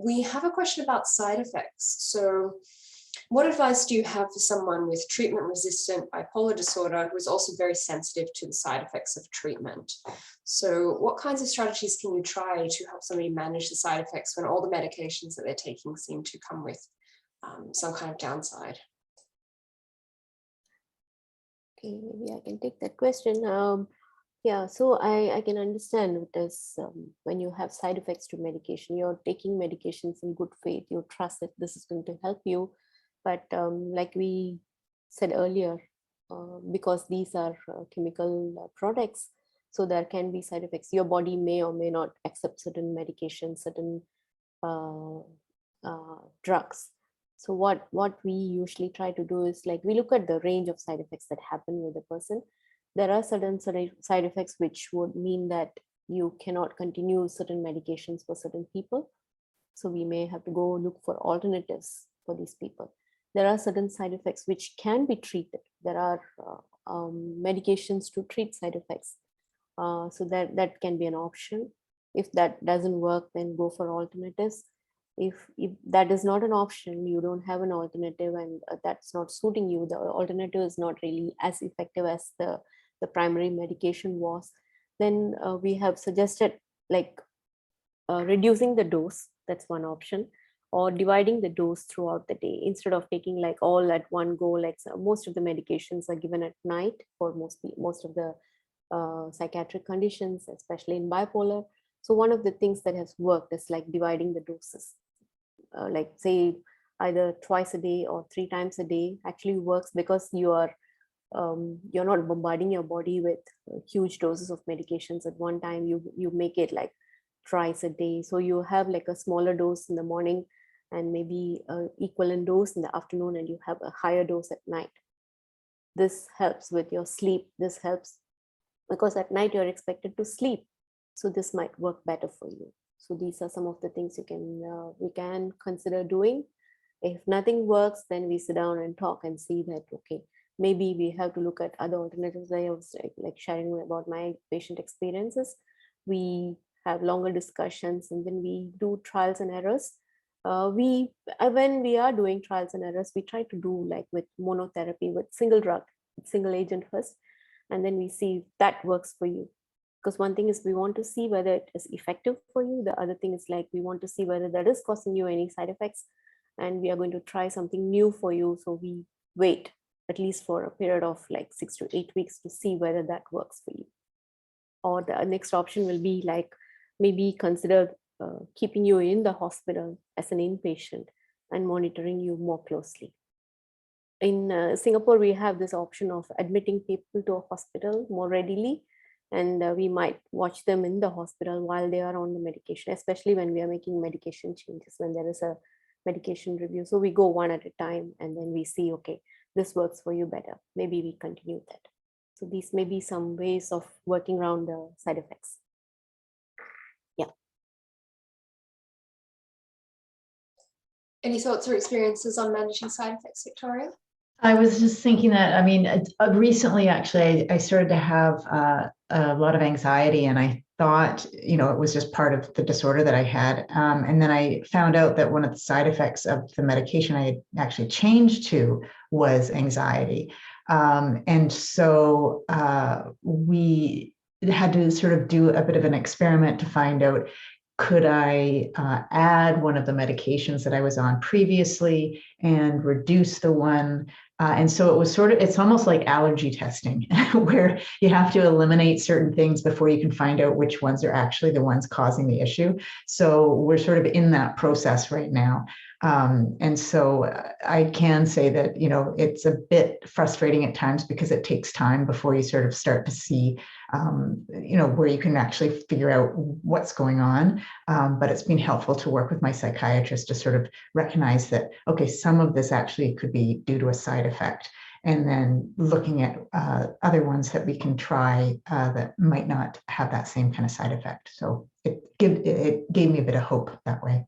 we have a question about side effects. So what advice do you have for someone with treatment-resistant bipolar disorder who is also very sensitive to the side effects of treatment? So what kinds of strategies can you try to help somebody manage the side effects when all the medications that they're taking seem to come with some kind of downside? Okay, maybe I can take that question. Yeah, so I can understand it as when you have side effects to medication, you're taking medications in good faith, you trust that this is going to help you. But like we said earlier, because these are chemical products, so there can be side effects. Your body may or may not accept certain medications, certain drugs. So what we usually try to do is, like, we look at the range of side effects that happen with a person. There are certain side effects which would mean that you cannot continue certain medications for certain people. So we may have to go look for alternatives for these people. There are certain side effects which can be treated. There are medications to treat side effects. So that can be an option. If that doesn't work, then go for alternatives. If that is not an option, you don't have an alternative, and that's not suiting you, the alternative is not really as effective as the primary medication was, then we have suggested, like, reducing the dose. That's one option, or dividing the dose throughout the day instead of taking like all at one go. Like, so most of the medications are given at night for most of the psychiatric conditions, especially in bipolar. So one of the things that has worked is like dividing the doses, like say either twice a day or 3 times a day actually works, because you're not bombarding your body with huge doses of medications at one time. You make it like twice a day. So you have like a smaller dose in the morning and maybe an equivalent dose in the afternoon, and you have a higher dose at night. This helps with your sleep. This helps because at night you're expected to sleep. So this might work better for you. So these are some of the things we can consider doing. If nothing works, then we sit down and talk and see that, okay, maybe we have to look at other alternatives. I was like sharing about my patient experiences. We have longer discussions, and then we do trials and errors. When we are doing trials and errors, we try to do like with monotherapy, with single drug, single agent first, and then we see if that works for you. Because one thing is we want to see whether it is effective for you. The other thing is like we want to see whether that is causing you any side effects, and we are going to try something new for you. So we wait at least for a period of like 6 to 8 weeks to see whether that works for you. Or the next option will be like maybe consider keeping you in the hospital as an inpatient and monitoring you more closely. In Singapore, we have this option of admitting people to a hospital more readily, and we might watch them in the hospital while they are on the medication, especially when we are making medication changes, when there is a medication review. So we go one at a time, and then we see, okay, this works for you better. Maybe we continue that. So these may be some ways of working around the side effects. Yeah. Any thoughts or experiences on managing side effects, Victoria? I was just thinking that, I mean, recently, actually, I started to have a lot of anxiety, and I thought, you know, it was just part of the disorder that I had. And then I found out that one of the side effects of the medication I had actually changed to was anxiety. And so we had to sort of do a bit of an experiment to find out, could I add one of the medications that I was on previously and reduce the one? And so it was sort of, it's almost like allergy testing, where you have to eliminate certain things before you can find out which ones are actually the ones causing the issue. So we're sort of in that process right now. And so I can say that, you know, it's a bit frustrating at times because it takes time before you sort of start to see, you know, where you can actually figure out what's going on. But it's been helpful to work with my psychiatrist to sort of recognize that, okay, some of this actually could be due to a side effect, and then looking at other ones that we can try that might not have that same kind of side effect. So it gave me a bit of hope that way.